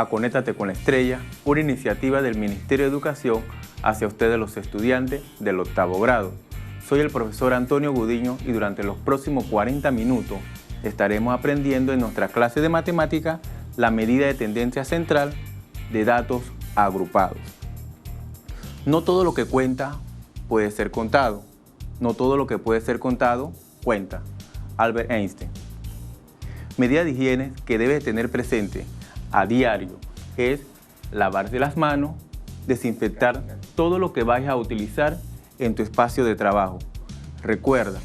a Conéctate con la Estrella, una iniciativa del Ministerio de Educación hacia ustedes los estudiantes del 8º grado. Soy el profesor Antonio Gudiño y durante los próximos 40 minutos estaremos aprendiendo en nuestra clase de matemática la medida de tendencia central de datos agrupados. No todo lo que cuenta puede ser contado. No todo lo que puede ser contado cuenta. Albert Einstein. Medida de higiene que debes tener presente a diario es lavarse las manos, desinfectar todo lo que vayas a utilizar en tu espacio de trabajo. Recuerda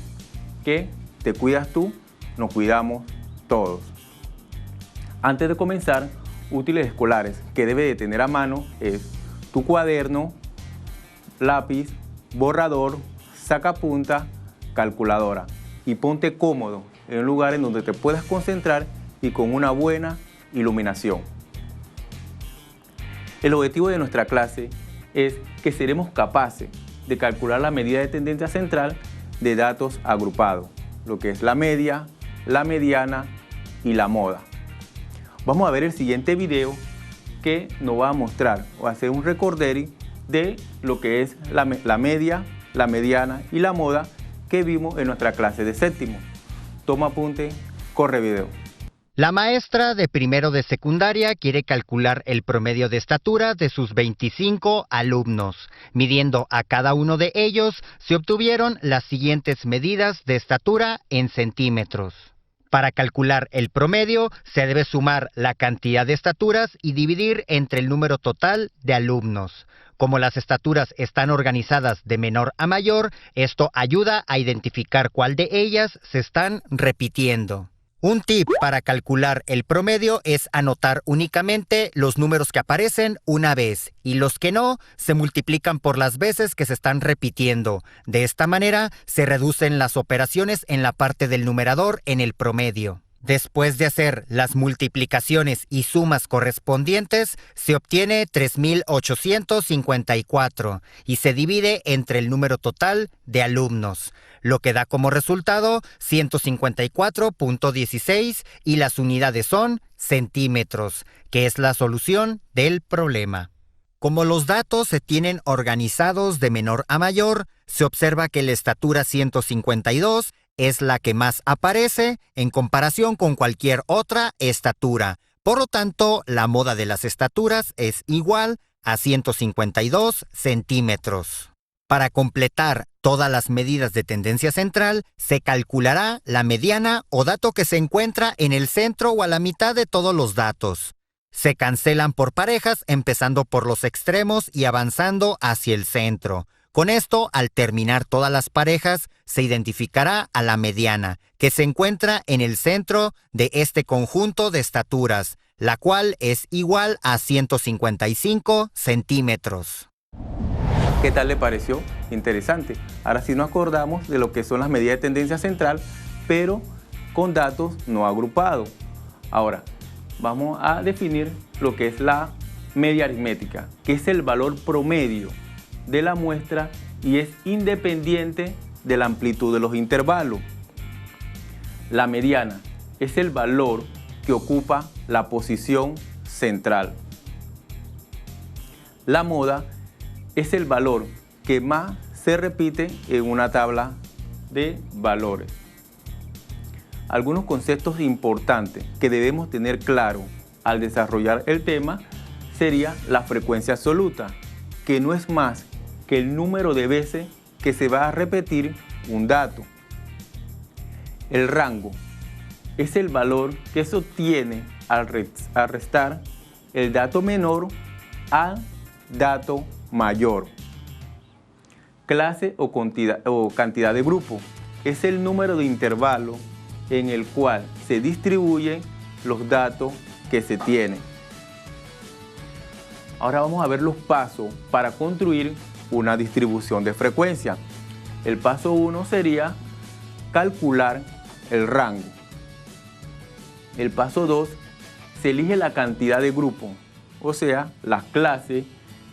que te cuidas tú, nos cuidamos todos. Antes de comenzar, útiles escolares que debes de tener a mano es tu cuaderno, lápiz, borrador, sacapunta, calculadora y ponte cómodo en un lugar en donde te puedas concentrar y con una buena iluminación. El objetivo de nuestra clase es que seremos capaces de calcular la medida de tendencia central de datos agrupados, lo que es la media, la mediana y la moda. Vamos a ver el siguiente video que nos va a mostrar o hacer un recordatorio de lo que es la media, la mediana y la moda que vimos en nuestra clase de séptimo. Toma apunte, corre video. La maestra de primero de secundaria quiere calcular el promedio de estatura de sus 25 alumnos. Midiendo a cada uno de ellos, se obtuvieron las siguientes medidas de estatura en centímetros. Para calcular el promedio, se debe sumar la cantidad de estaturas y dividir entre el número total de alumnos. Como las estaturas están organizadas de menor a mayor, esto ayuda a identificar cuál de ellas se están repitiendo. Un tip para calcular el promedio es anotar únicamente los números que aparecen una vez y los que no se multiplican por las veces que se están repitiendo. De esta manera se reducen las operaciones en la parte del numerador en el promedio. Después de hacer las multiplicaciones y sumas correspondientes, se obtiene 3.854 y se divide entre el número total de alumnos, lo que da como resultado 154.16 y las unidades son centímetros, que es la solución del problema. Como los datos se tienen organizados de menor a mayor, se observa que la estatura 152 es la que más aparece en comparación con cualquier otra estatura. Por lo tanto, la moda de las estaturas es igual a 152 centímetros. Para completar todas las medidas de tendencia central, se calculará la mediana o dato que se encuentra en el centro o a la mitad de todos los datos. Se cancelan por parejas, empezando por los extremos y avanzando hacia el centro. Con esto, al terminar todas las parejas, se identificará a la mediana, que se encuentra en el centro de este conjunto de estaturas, la cual es igual a 155 centímetros. ¿Qué tal le pareció? Interesante. Ahora sí nos acordamos de lo que son las medidas de tendencia central, pero con datos no agrupados. Ahora, vamos a definir lo que es la media aritmética, que es el valor promedio de la muestra y es independiente de la amplitud de los intervalos. La mediana es el valor que ocupa la posición central. La moda es el valor que más se repite en una tabla de valores. Algunos conceptos importantes que debemos tener claro al desarrollar el tema sería la frecuencia absoluta, que no es más que el número de veces que se va a repetir un dato. El rango es el valor que se obtiene al restar el dato menor al dato mayor. Clase o cantidad de grupo es el número de intervalos en el cual se distribuyen los datos que se tienen. Ahora vamos a ver los pasos para construir una distribución de frecuencia. El paso 1 sería calcular el rango. El paso 2 se elige la cantidad de grupos, o sea, las clases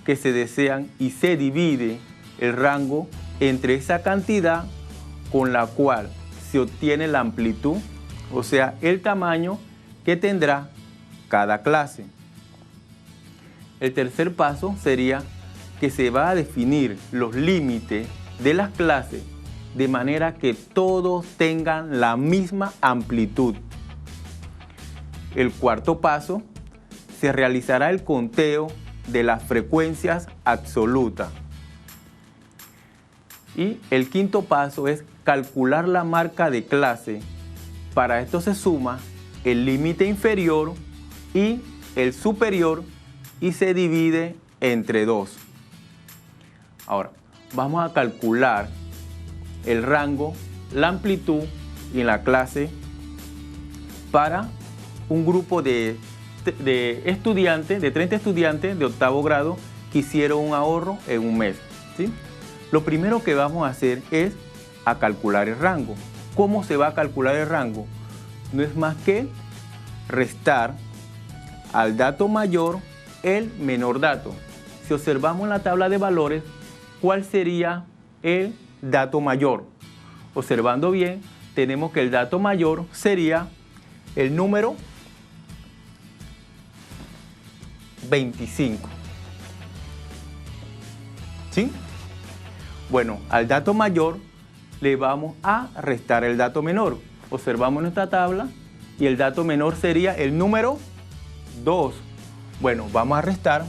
que se desean y se divide el rango entre esa cantidad con la cual se obtiene la amplitud, o sea, el tamaño que tendrá cada clase. El tercer paso sería que se va a definir los límites de las clases de manera que todos tengan la misma amplitud. El cuarto paso, se realizará el conteo de las frecuencias absolutas. Y el quinto paso es calcular la marca de clase. Para esto se suma el límite inferior y el superior y se divide entre 2. Ahora, vamos a calcular el rango, la amplitud y la clase para un grupo de estudiantes, de 30 estudiantes de octavo grado que hicieron un ahorro en un mes, ¿sí? Lo primero que vamos a hacer es a calcular el rango. ¿Cómo se va a calcular el rango? No es más que restar al dato mayor el menor dato. Si observamos la tabla de valores, ¿cuál sería el dato mayor? Observando bien, tenemos que el dato mayor sería el número 25. ¿Sí? Bueno, al dato mayor le vamos a restar el dato menor. Observamos nuestra tabla y el dato menor sería el número 2. Bueno, vamos a restar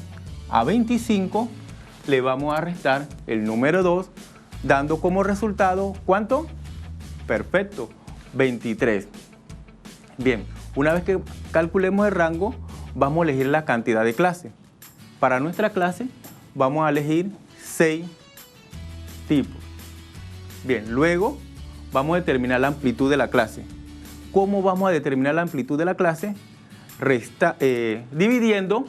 a 25, le vamos a restar el número 2, dando como resultado, ¿cuánto? Perfecto, 23. Bien, una vez que calculemos el rango, vamos a elegir la cantidad de clase. Para nuestra clase vamos a elegir 6 tipos. Bien, luego vamos a determinar la amplitud de la clase. ¿Cómo vamos a determinar la amplitud de la clase? Dividiendo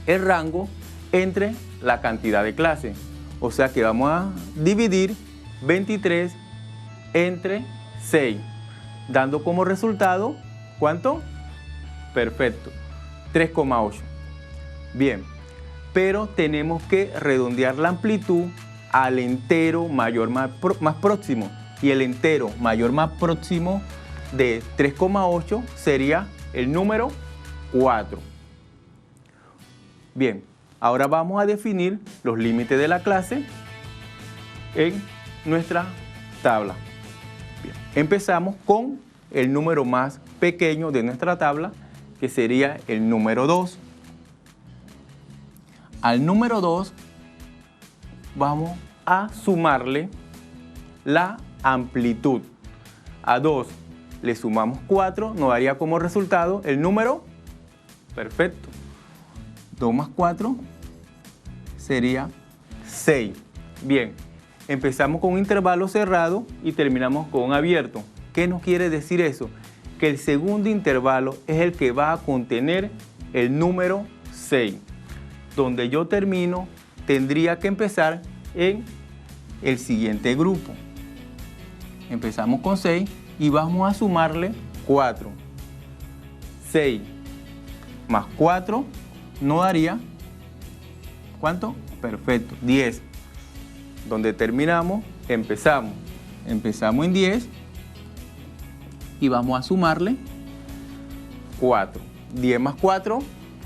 el rango entre la cantidad de clase. O sea que vamos a dividir 23 entre 6, dando como resultado, ¿cuánto? Perfecto, 3,8. Bien, pero tenemos que redondear la amplitud al entero mayor más próximo. Y el entero mayor más próximo de 3,8 sería el número 4. Bien, ahora vamos a definir los límites de la clase en nuestra tabla. Bien, empezamos con el número más pequeño de nuestra tabla, que sería el número 2. Al número 2 vamos a sumarle la amplitud. A 2 le sumamos 4, nos daría como resultado el número, perfecto, 2 más 4 sería 6. Bien, empezamos con un intervalo cerrado y terminamos con un abierto. ¿Qué nos quiere decir eso? Que el segundo intervalo es el que va a contener el número 6. Donde yo termino, tendría que empezar en el siguiente grupo. Empezamos con 6 y vamos a sumarle 4. 6 más 4 nos daría, ¿cuánto? Perfecto, 10. Donde terminamos, empezamos en 10 y vamos a sumarle 4. 10 más 4,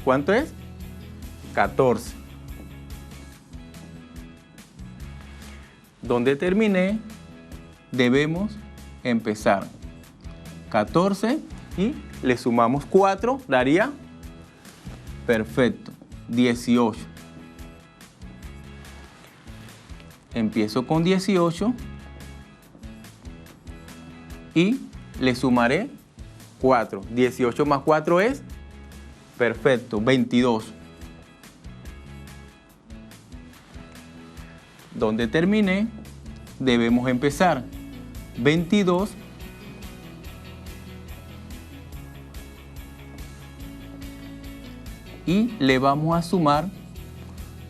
¿cuánto es? 14. Donde terminé, debemos empezar 14 y le sumamos 4, daría, perfecto, 18. Empiezo con 18 y le sumaré 4. 18 más 4 es, perfecto, 22. Donde terminé, debemos empezar 22 y le vamos a sumar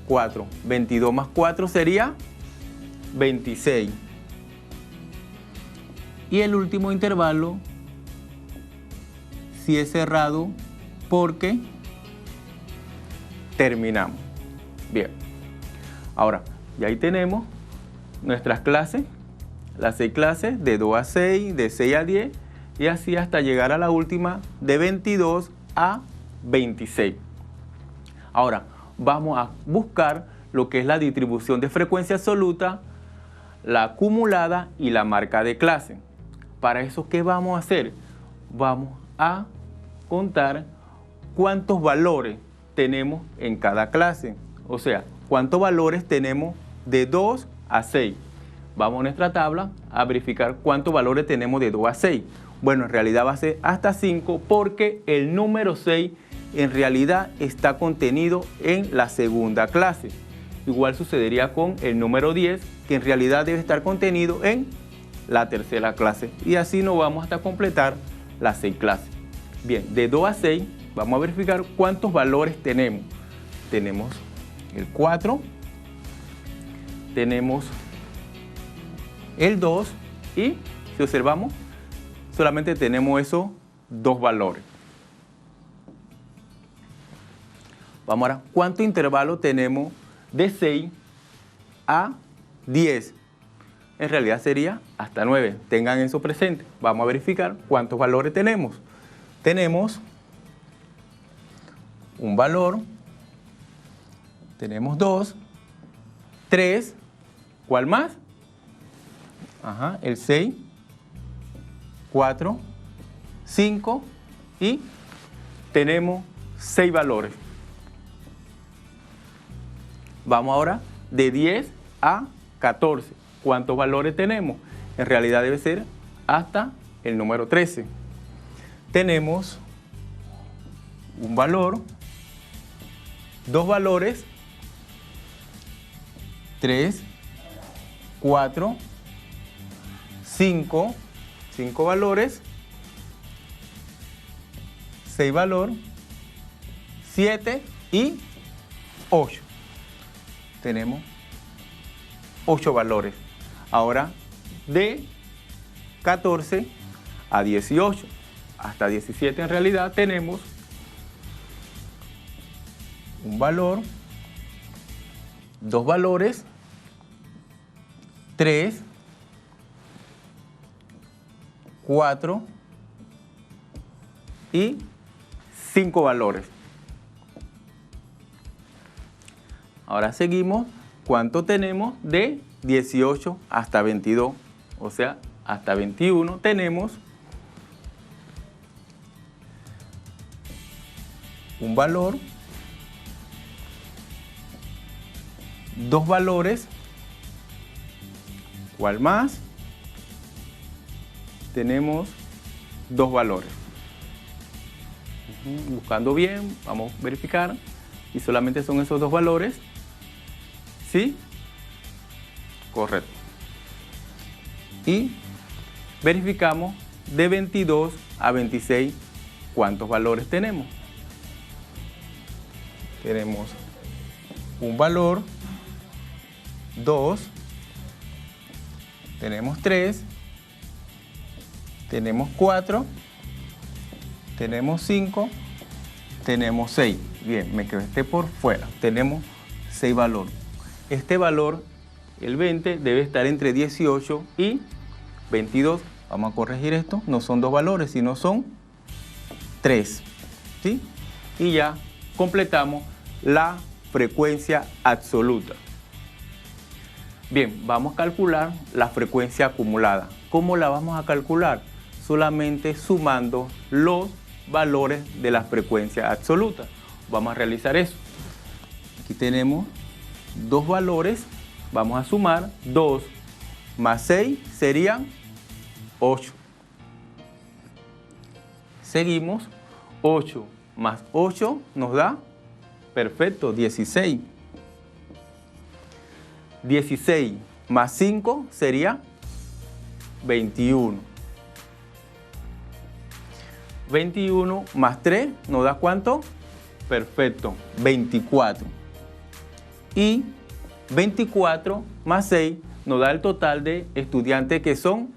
4. 22 más 4 sería 26. Y el último intervalo sí es cerrado porque terminamos. Bien. Ahora, y ahí tenemos nuestras clases, las 6 clases de 2 a 6, de 6 a 10 y así hasta llegar a la última de 22 a 26. Ahora, vamos a buscar lo que es la distribución de frecuencia absoluta, la acumulada y la marca de clase. Para eso, ¿qué vamos a hacer? Vamos a contar cuántos valores tenemos en cada clase. O sea, cuántos valores tenemos de 2 a 6. Vamos a nuestra tabla a verificar cuántos valores tenemos de 2 a 6. Bueno, en realidad va a ser hasta 5 porque el número 6 en realidad está contenido en la segunda clase. Igual sucedería con el número 10, que en realidad debe estar contenido en la tercera clase. Y así nos vamos hasta completar las 6 clases. Bien, de 2 a 6 vamos a verificar cuántos valores tenemos. Tenemos el 4, tenemos el 2 y si observamos solamente tenemos esos 2 valores. Vamos ahora, ¿cuánto intervalo tenemos de 6 a 10? En realidad sería hasta 9. Tengan eso presente. Vamos a verificar cuántos valores tenemos. Tenemos un valor, tenemos 2, 3, ¿cuál más? Ajá, el 6, 4, 5 y tenemos 6 valores. Vamos ahora de 10 a 14. ¿Cuántos valores tenemos? En realidad debe ser hasta el número 13. Tenemos un valor, 2 valores, 3, 4, 5 valores, 6 valores, 7 y 8. Tenemos 8 valores. Ahora de 14 a 18 hasta 17 en realidad tenemos un valor, 2 valores, 3, 4 y 5 valores. Ahora seguimos. ¿Cuánto tenemos de 18 hasta 22? O sea, hasta 21 tenemos un valor, 2 valores, ¿cuál más? Tenemos 2 valores. Buscando bien, vamos a verificar y solamente son esos 2 valores. ¿Sí? Correcto. Y verificamos de 22 a 26 cuántos valores tenemos. Tenemos un valor, 2, tenemos 3, tenemos 4, tenemos 5, tenemos 6. Bien, me quedé por fuera. Tenemos 6 valores. Este valor, el 20, debe estar entre 18 y 22. Vamos a corregir esto. No son 2 valores, sino son 3. ¿Sí? Y ya completamos la frecuencia absoluta. Bien, vamos a calcular la frecuencia acumulada. ¿Cómo la vamos a calcular? Solamente sumando los valores de la frecuencia absoluta. Vamos a realizar eso. Aquí tenemos 2 valores, vamos a sumar 2 más 6 serían 8. Seguimos, 8 más 8 nos da, perfecto, 16. 16 más 5 sería 21. 21 más 3 nos da ¿cuánto? Perfecto, 24. Y 24 más 6 nos da el total de estudiantes que son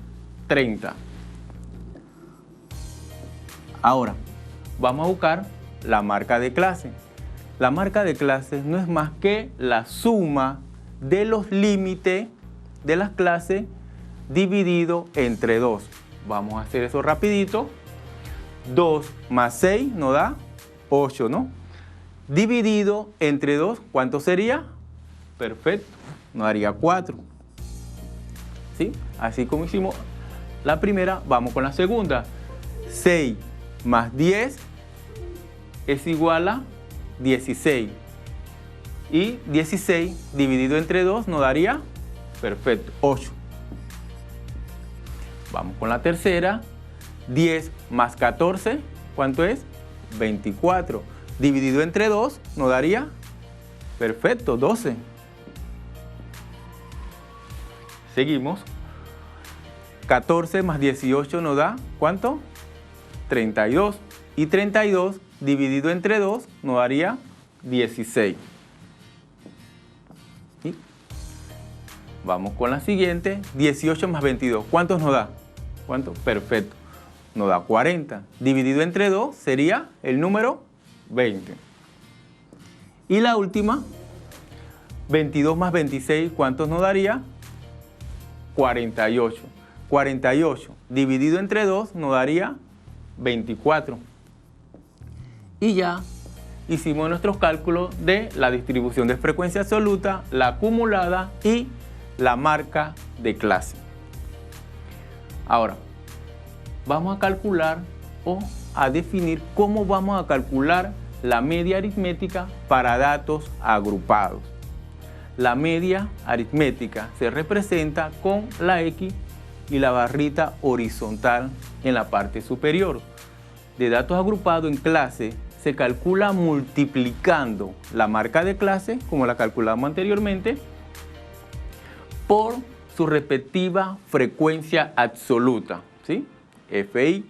30. Ahora, vamos a buscar la marca de clase. La marca de clase no es más que la suma de los límites de las clases dividido entre 2. Vamos a hacer eso rapidito. 2 más 6 nos da 8, ¿no? dividido entre 2, ¿cuánto sería? Perfecto, nos daría 4. ¿Sí? Así como hicimos la primera, vamos con la segunda. 6 más 10 es igual a 16. Y 16 dividido entre 2 nos daría, perfecto, 8. Vamos con la tercera. 10 más 14, ¿cuánto es? 24. Dividido entre 2 nos daría, perfecto, 12. Seguimos. 14 más 18 nos da, ¿cuánto? 32. Y 32 dividido entre 2 nos daría 16. ¿Sí? Vamos con la siguiente. 18 más 22, ¿cuántos nos da? ¿Cuánto? Perfecto. Nos da 40. Dividido entre 2 sería el número 20. Y la última, 22 más 26, ¿cuántos nos daría? 48. 48 dividido entre 2 nos daría 24. Y ya hicimos nuestros cálculos de la distribución de frecuencia absoluta, la acumulada y la marca de clase. Ahora, vamos a calcular o a definir cómo vamos a calcular la media aritmética para datos agrupados. La media aritmética se representa con la X y la barrita horizontal en la parte superior. De datos agrupados en clase se calcula multiplicando la marca de clase, como la calculamos anteriormente, por su respectiva frecuencia absoluta, ¿sí? Fi.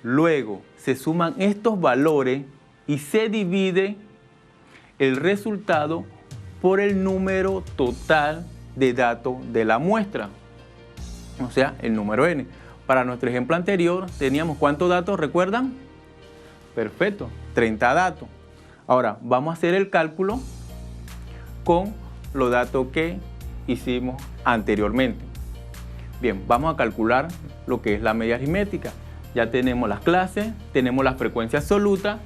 Luego se suman estos valores y se divide el resultado por el número total de datos de la muestra, o sea, el número n. Para nuestro ejemplo anterior teníamos ¿cuántos datos? ¿Recuerdan? Perfecto, 30 datos. Ahora vamos a hacer el cálculo con los datos que hicimos anteriormente. Bien, vamos a calcular lo que es la media aritmética. Ya tenemos las clases, tenemos la frecuencia absoluta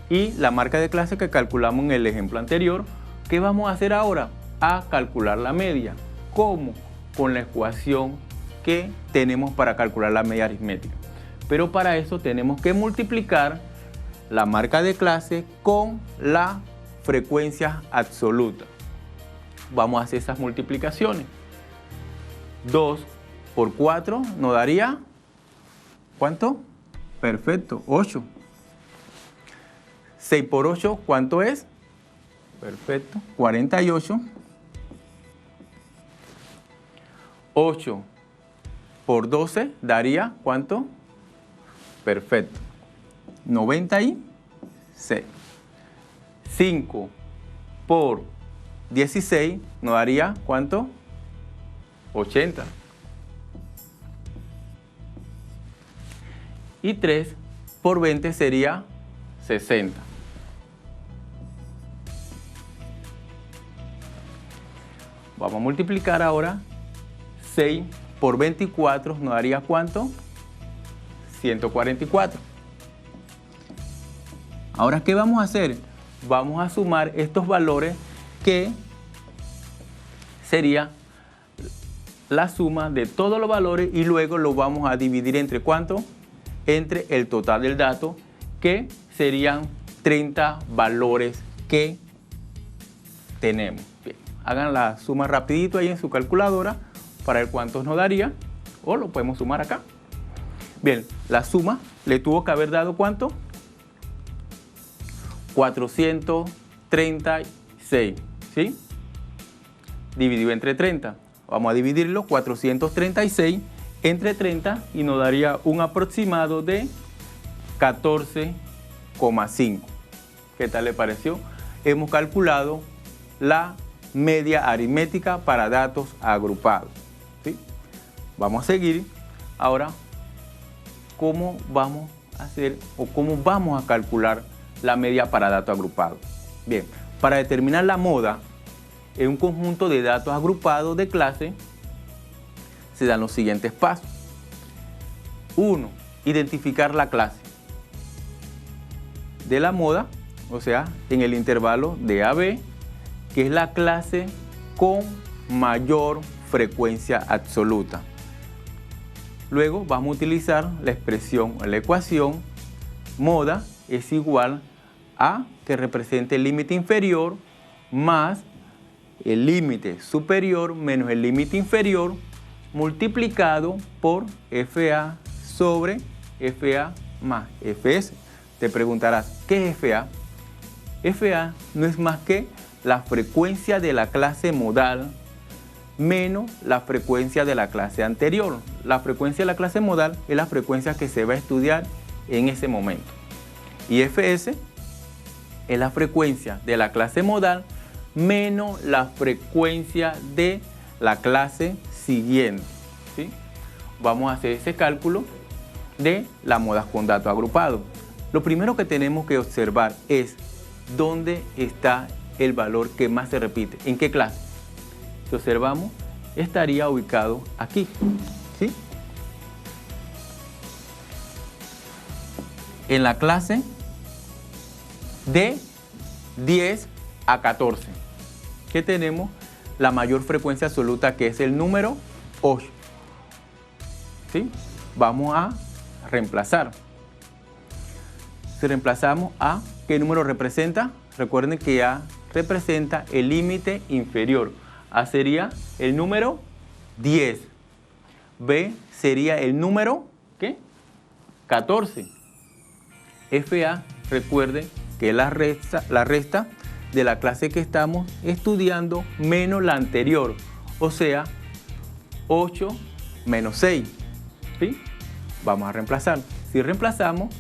y la marca de clase que calculamos en el ejemplo anterior. ¿Qué vamos a hacer ahora? A calcular la media. ¿Cómo? Con la ecuación que tenemos para calcular la media aritmética. Pero para eso tenemos que multiplicar la marca de clase con la frecuencia absoluta. Vamos a hacer esas multiplicaciones. 2 por 4 nos daría, ¿cuánto? Perfecto, 8. 6 por 8, ¿cuánto es? Perfecto, 48. 8 por 12 daría, ¿cuánto? Perfecto, 96. 5 por 16 nos daría, ¿cuánto? 80. Y 3 por 20 sería 60. Vamos a multiplicar ahora. 6 por 24 nos daría ¿cuánto? 144. Ahora, ¿qué vamos a hacer? Vamos a sumar estos valores que sería la suma de todos los valores y luego lo vamos a dividir entre ¿cuánto? Entre el total del dato, que serían 30 valores que tenemos. Bien, hagan la suma rapidito ahí en su calculadora para ver cuántos nos daría, o lo podemos sumar acá. Bien, la suma le tuvo que haber dado ¿cuánto? 436, ¿sí? Dividido entre 30. Vamos a dividirlo, 436 entre 30, y nos daría un aproximado de 14,5. ¿Qué tal le pareció? Hemos calculado la media aritmética para datos agrupados, ¿sí? Vamos a seguir ahora cómo vamos a hacer o cómo vamos a calcular la media para datos agrupados. Bien, para determinar la moda en un conjunto de datos agrupados de clase se dan los siguientes pasos. 1. Identificar la clase de la moda, o sea, en el intervalo de AB, que es la clase con mayor frecuencia absoluta. Luego vamos a utilizar la expresión, la ecuación moda es igual a que represente el límite inferior más el límite superior menos el límite inferior multiplicado por FA sobre FA más FS. Te preguntarás, ¿qué es FA? FA no es más que la frecuencia de la clase modal menos la frecuencia de la clase anterior. La frecuencia de la clase modal es la frecuencia que se va a estudiar en ese momento. Y FS es la frecuencia de la clase modal menos la frecuencia de la clase siguiente, ¿sí? Vamos a hacer ese cálculo de las modas con dato agrupado. Lo primero que tenemos que observar es dónde está el valor que más se repite, en qué clase. Si observamos, estaría ubicado aquí, ¿sí? En la clase de 10 a 14, que tenemos la mayor frecuencia absoluta, que es el número 8. ¿Sí? Vamos a reemplazar. Si reemplazamos A, ¿qué número representa? Recuerden que A representa el límite inferior. A sería el número 10. B sería el número, ¿qué? 14. FA, recuerden que es la resta de la clase que estamos estudiando menos la anterior, o sea, 8 menos 6. ¿Sí? Vamos a reemplazar. Si reemplazamos,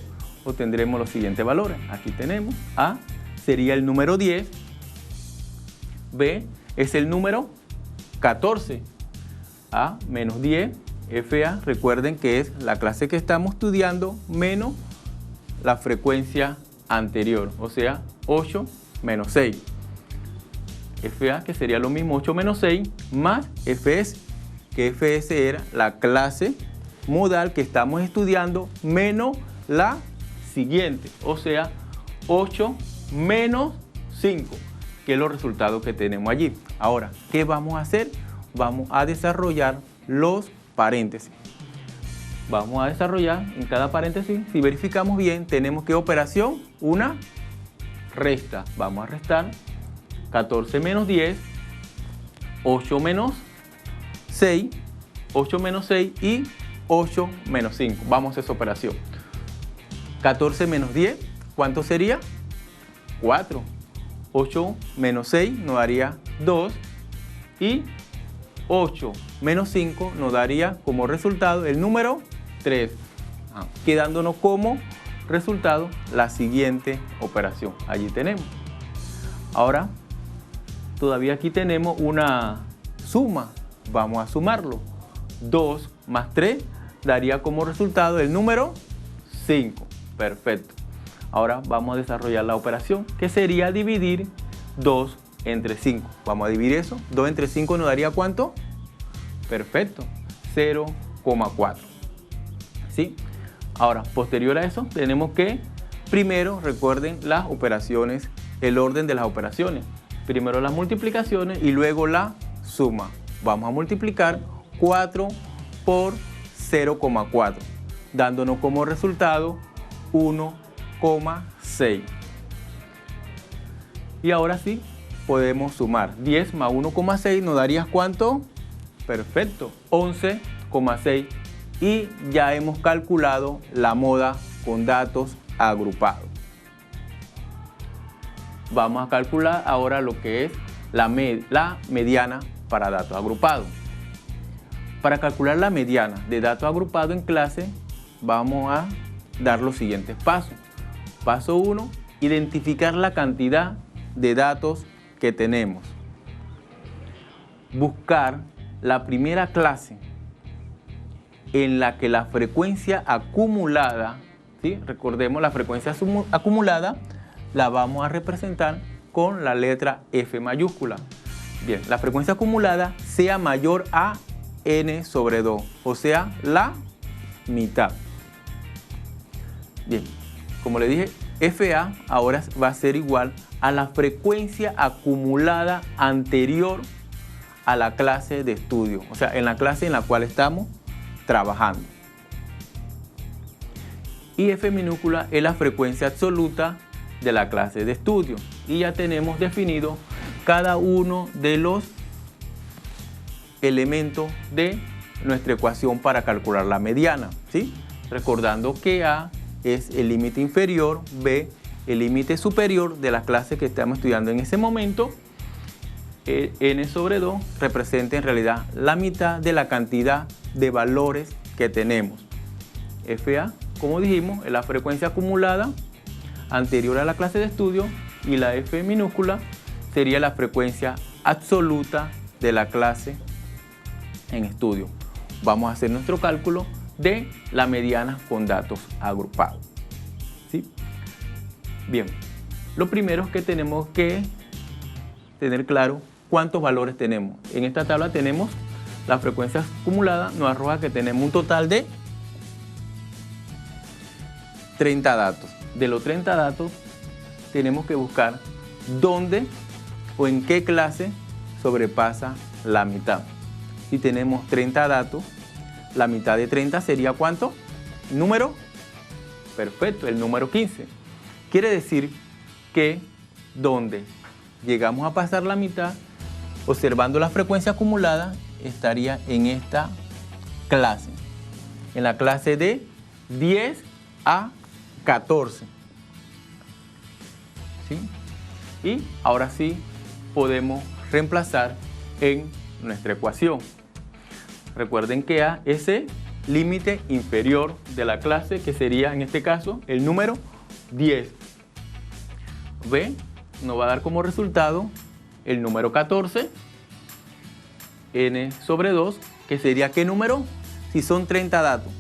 obtendremos los siguientes valores. Aquí tenemos A sería el número 10, B es el número 14, A menos 10, FA, recuerden que es la clase que estamos estudiando menos la frecuencia anterior, o sea, 8 menos 6. FA, que sería lo mismo, 8 menos 6, más FS, que FS era la clase modal que estamos estudiando menos la siguiente, o sea, 8 menos 5, que es los resultados que tenemos allí. Ahora, ¿qué vamos a hacer? Vamos a desarrollar los paréntesis. Vamos a desarrollar en cada paréntesis. Si verificamos bien, tenemos que operación, una resta. Vamos a restar 14 menos 10, 8 menos 6, 8 menos 6 y 8 menos 5. Vamos a hacer esa operación. 14 menos 10, ¿cuánto sería? 4. 8 menos 6 nos daría 2 y 8 menos 5 nos daría como resultado el número 3, quedándonos como resultado la siguiente operación. Allí tenemos. Ahora, todavía aquí tenemos una suma. Vamos a sumarlo. 2 más 3 daría como resultado el número 5. Perfecto. Ahora vamos a desarrollar la operación, que sería dividir 2 entre 5. Vamos a dividir eso. 2 entre 5 nos daría ¿cuánto? Perfecto. 0,4. ¿Sí? Ahora, posterior a eso, tenemos que primero, recuerden las operaciones, el orden de las operaciones. Primero las multiplicaciones y luego la suma. Vamos a multiplicar 4 por 0,4, dándonos como resultado 1,6. Y ahora sí, podemos sumar. 10 más 1,6 nos daría ¿cuánto? Perfecto, 11,6. Y ya hemos calculado la moda con datos agrupados. Vamos a calcular ahora lo que es la mediana para datos agrupados. Para calcular la mediana de datos agrupados en clase, vamos a dar los siguientes pasos. Paso 1, identificar la cantidad de datos que tenemos. Buscar la primera clase en la que la frecuencia acumulada, ¿sí? Recordemos, la frecuencia acumulada la vamos a representar con la letra F mayúscula. Bien, la frecuencia acumulada sea mayor a n sobre 2, o sea, la mitad. Bien, como le dije, FA ahora va a ser igual a la frecuencia acumulada anterior a la clase de estudio, o sea, en la clase en la cual estamos trabajando. Y F minúscula es la frecuencia absoluta de la clase de estudio. Y ya tenemos definido cada uno de los elementos de nuestra ecuación para calcular la mediana, ¿sí? Recordando que A es el límite inferior, B el límite superior de la clase que estamos estudiando en ese momento. N sobre 2 representa en realidad la mitad de la cantidad de valores que tenemos. FA, como dijimos, es la frecuencia acumulada anterior a la clase de estudio, y la F minúscula sería la frecuencia absoluta de la clase en estudio. Vamos a hacer nuestro cálculo de la mediana con datos agrupados, ¿sí? Bien, lo primero es que tenemos que tener claro cuántos valores tenemos. En esta tabla tenemos la frecuencia acumulada, nos arroja que tenemos un total de 30 datos. De los 30 datos tenemos que buscar dónde o en qué clase sobrepasa la mitad. Si tenemos 30 datos, la mitad de 30 sería ¿cuánto? ¿Número? Perfecto, el número 15. Quiere decir que donde llegamos a pasar la mitad, observando la frecuencia acumulada, estaría en esta clase, en la clase de 10 a 14. ¿Sí? Y ahora sí podemos reemplazar en nuestra ecuación. Recuerden que A es el límite inferior de la clase, que sería en este caso el número 10. B nos va a dar como resultado el número 14. N sobre 2, que sería ¿qué número? Si son 30 datos,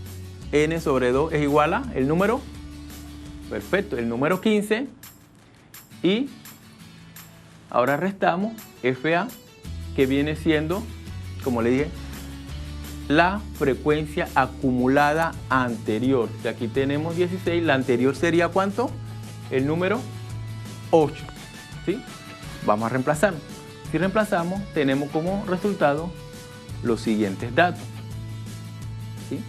N sobre 2 es igual a el número, perfecto, el número 15. Y ahora restamos FA, que viene siendo, como le dije, la frecuencia acumulada anterior. De aquí tenemos 16, la anterior sería ¿cuánto? El número 8. ¿Sí? Vamos a reemplazar. Si reemplazamos, tenemos como resultado los siguientes datos. ¿Sí?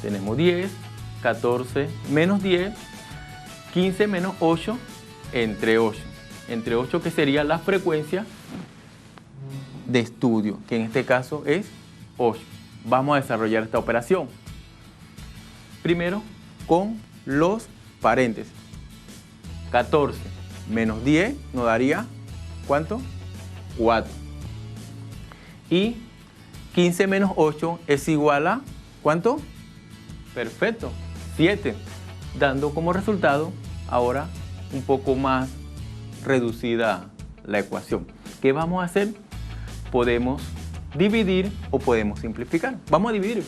Tenemos 10, 14 menos 10, 15 menos 8, entre 8. Entre 8, que sería la frecuencia de estudio, que en este caso es 8. Vamos a desarrollar esta operación. Primero, con los paréntesis. 14 menos 10 nos daría, ¿cuánto? 4. Y 15 menos 8 es igual a, ¿cuánto? Perfecto, 7. Dando como resultado ahora un poco más reducida la ecuación. ¿Qué vamos a hacer? Podemos dividir o podemos simplificar. Vamos a dividir.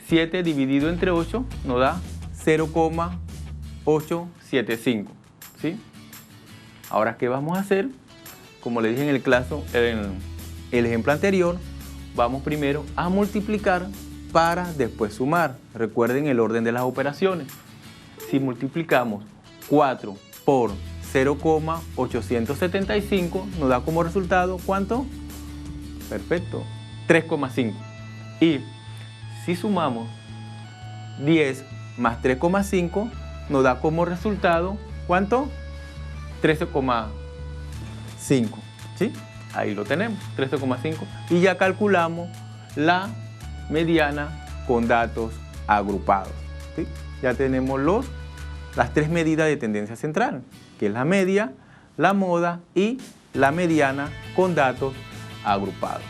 7 dividido entre 8 nos da 0,875. ¿Sí? Ahora, ¿qué vamos a hacer? Como le dije en el ejemplo anterior, vamos primero a multiplicar para después sumar. Recuerden el orden de las operaciones. Si multiplicamos 4 por 0,875 nos da como resultado ¿cuánto? Perfecto, 3,5. Y si sumamos 10 más 3,5 nos da como resultado ¿cuánto? 13,5. ¿Sí? Ahí lo tenemos, 13,5. Y ya calculamos la mediana con datos agrupados. ¿Sí? Ya tenemos las tres medidas de tendencia central, que es la media, la moda y la mediana con datos agrupados.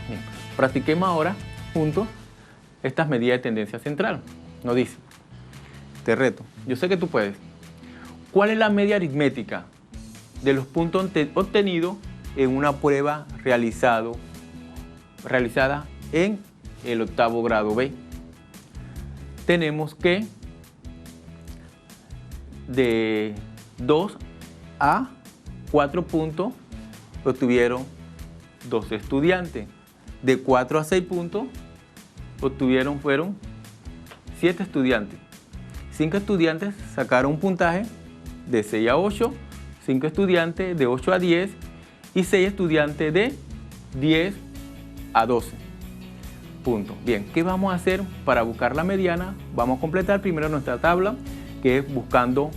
Bien, practiquemos ahora juntos estas medidas de tendencia central. Nos dice, te reto, yo sé que tú puedes. ¿Cuál es la media aritmética de los puntos obtenidos en una prueba realizada en el octavo grado B? Tenemos que de 2 a 4 puntos obtuvieron 2 estudiantes. De 4 a 6 puntos fueron 7 estudiantes. 5 estudiantes sacaron un puntaje de 6 a 8, 5 estudiantes de 8 a 10 y 6 estudiantes de 10 a 12. Punto. Bien, ¿qué vamos a hacer para buscar la mediana? Vamos a completar primero nuestra tabla, que es buscando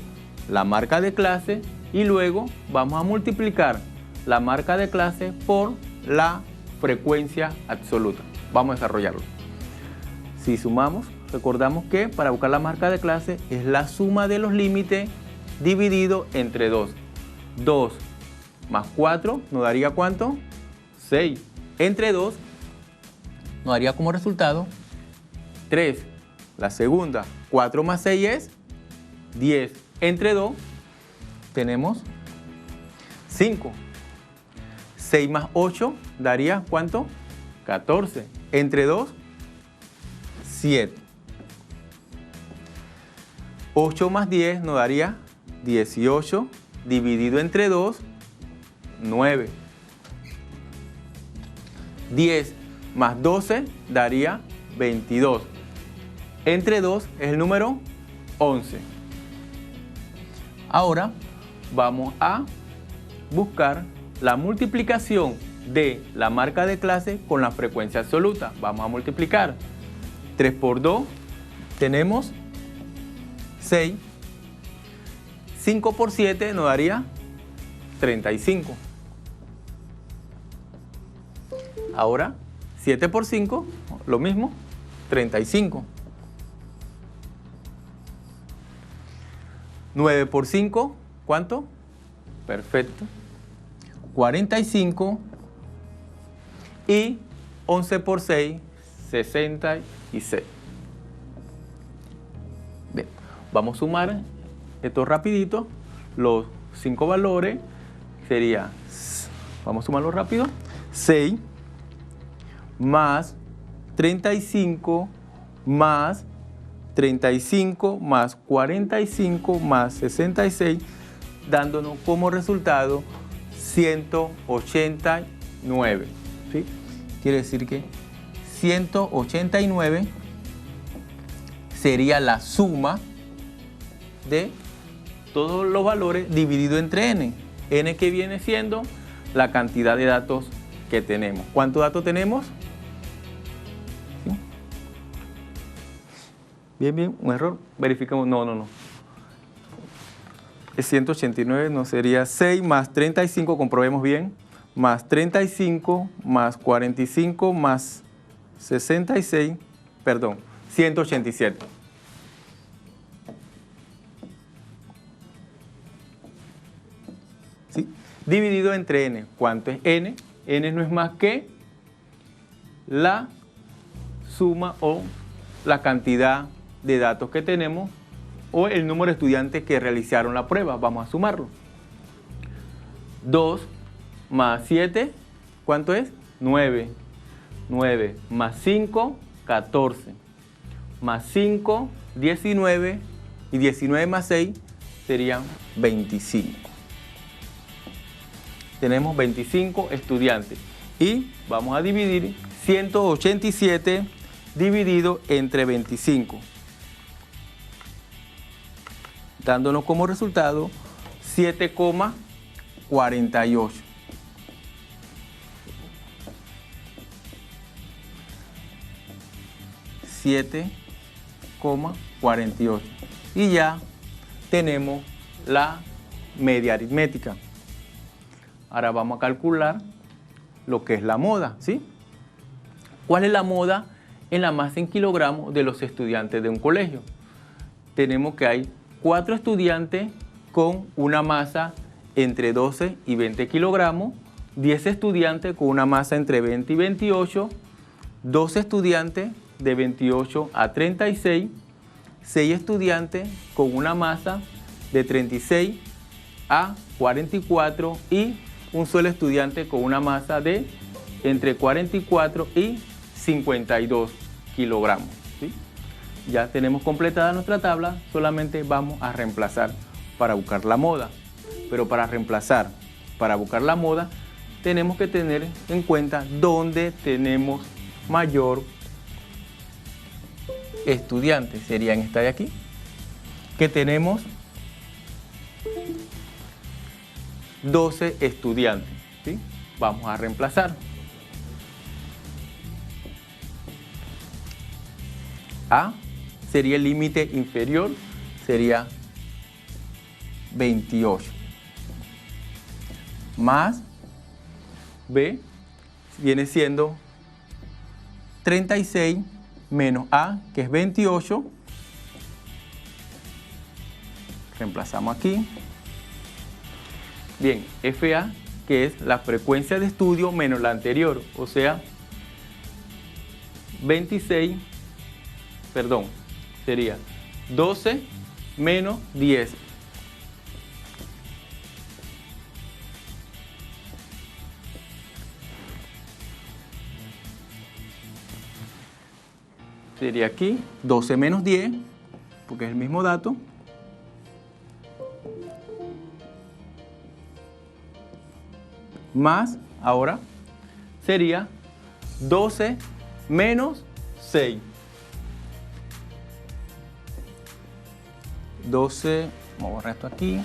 la marca de clase, y luego vamos a multiplicar la marca de clase por la frecuencia absoluta. Vamos a desarrollarlo. Si sumamos, recordamos que para buscar la marca de clase es la suma de los límites dividido entre 2. 2 más 4 nos daría ¿cuánto? 6. Entre 2 nos daría como resultado 3. La segunda, 4 más 6 es 10. Entre 2 tenemos 5. 6 más 8 daría ¿cuánto? 14. Entre 2, 7. 8 más 10 nos daría 18. Dividido entre 2, 9. 10 más 12 daría 22. Entre 2 es el número 11. Ahora vamos a buscar la multiplicación de la marca de clase con la frecuencia absoluta. Vamos a multiplicar. 3 por 2 tenemos 6. 5 por 7 nos daría 35. Ahora 7 por 5, lo mismo, 35. 9 por 5, ¿cuánto? Perfecto. 45. Y 11 por 6, 66. Bien, vamos a sumar esto rapidito. Los 5 valores sería, vamos a sumarlo rápido, 6 más 35 más 35 más 45 más 66, dándonos como resultado 189. ¿Sí? Quiere decir que 189 sería la suma de todos los valores dividido entre n. N que viene siendo la cantidad de datos que tenemos. ¿Cuántos datos tenemos? ¿Sí? Bien, bien, un error. Verificamos. No. Es 189, no sería 6 más 35, comprobemos bien, más 35 más 45 más 66, perdón, 187. ¿Sí? Dividido entre n. ¿Cuánto es n? N no es más que la suma o la cantidad de datos que tenemos o el número de estudiantes que realizaron la prueba. Vamos a sumarlo. 2 más 7, ¿cuánto es? 9. 9 más 5, 14. Más 5, 19. Y 19 más 6 serían 25. Tenemos 25 estudiantes. Y vamos a dividir 187 dividido entre 25. Dándonos como resultado 7,48. $7,48. Y ya tenemos la media aritmética. Ahora vamos a calcular lo que es la moda, ¿sí? ¿Cuál es la moda en la masa en kilogramos de los estudiantes de un colegio? Tenemos que hay 4 estudiantes con una masa entre 12 y 20 kilogramos, 10 estudiantes con una masa entre 20 y 28, 12 estudiantes de 28 a 36, 6 estudiantes con una masa de 36 a 44 y un solo estudiante con una masa de entre 44 y 52 kilogramos. ¿Sí? Ya tenemos completada nuestra tabla, solamente vamos a reemplazar para buscar la moda. Pero para reemplazar, para buscar la moda, tenemos que tener en cuenta dónde tenemos mayor estudiante. Sería en esta de aquí, que tenemos 12 estudiantes, ¿sí? Vamos a reemplazar. A sería el límite inferior, sería 28. Más B viene siendo 36 menos A, que es 28. Reemplazamos aquí. Bien, FA, que es la frecuencia de estudio menos la anterior, o sea, 26, perdón, sería 12 menos 10. Sería aquí 12 menos 10, porque es el mismo dato. Más, ahora, sería 12 menos 6. 12, vamos a borrar esto aquí.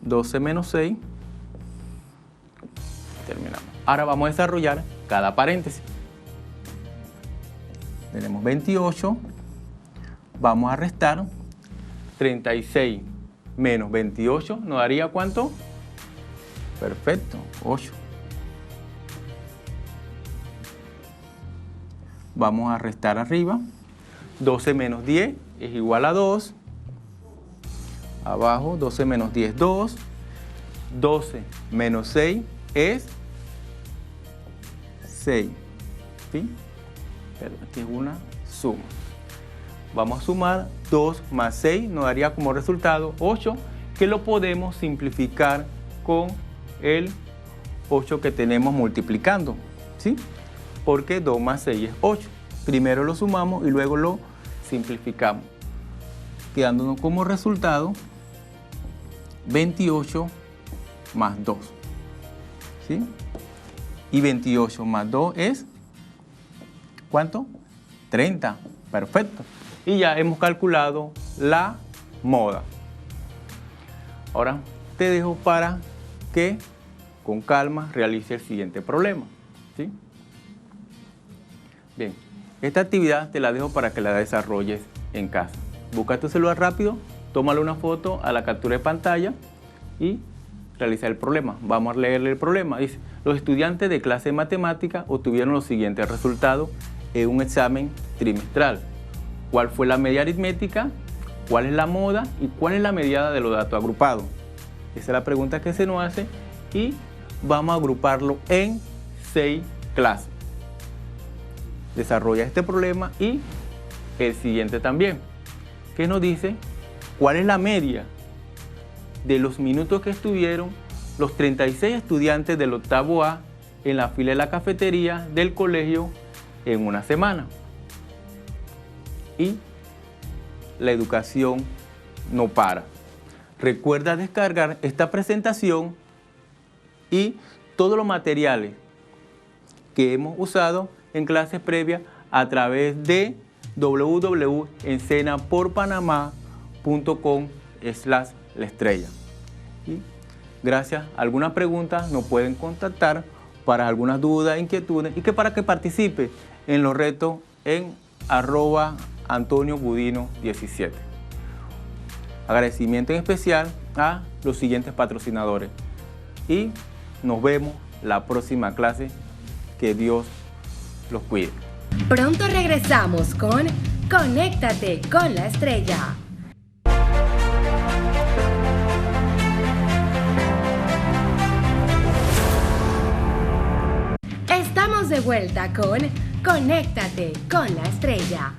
$12 menos 6. Terminamos. Ahora vamos a desarrollar cada paréntesis. Tenemos 28. Vamos a restar 36 menos 28. ¿Nos daría cuánto? Perfecto, 8. Vamos a restar arriba. 12 menos 10 es igual a 2. Abajo, 12 menos 10, 2. 12 menos 6 es 6. ¿Sí? Pero aquí es una suma. Vamos a sumar 2 más 6, nos daría como resultado 8, que lo podemos simplificar con el 8 que tenemos multiplicando, ¿sí? Porque 2 más 6 es 8. Primero lo sumamos y luego lo simplificamos, quedándonos como resultado 28 más 2, ¿sí? Y 28 más 2 es, ¿cuánto? 30, perfecto. Y ya hemos calculado la moda. Ahora te dejo para que con calma realice el siguiente problema, ¿sí? Bien, esta actividad te la dejo para que la desarrolles en casa. Busca tu celular rápido, tómale una foto a la captura de pantalla y realiza el problema. Vamos a leerle el problema. Dice, los estudiantes de clase de matemática obtuvieron los siguientes resultados en un examen trimestral. ¿Cuál fue la media aritmética? ¿Cuál es la moda? ¿Y cuál es la mediada de los datos agrupados? Esa es la pregunta que se nos hace y vamos a agruparlo en 6 clases. Desarrolla este problema y el siguiente también, que nos dice cuál es la media de los minutos que estuvieron los 36 estudiantes del octavo A en la fila de la cafetería del colegio en una semana. Y la educación no para. Recuerda descargar esta presentación y todos los materiales que hemos usado en clases previas a través de www.ensenaporpanamá.com/la estrella. Gracias a alguna pregunta nos pueden contactar para algunas dudas, inquietudes y que para que participe en los retos en @AntonioGudino17. Agradecimiento en especial a los siguientes patrocinadores y nos vemos la próxima clase. Que Dios los cuide. Pronto regresamos con Conéctate con la Estrella. Estamos de vuelta con Conéctate con la Estrella.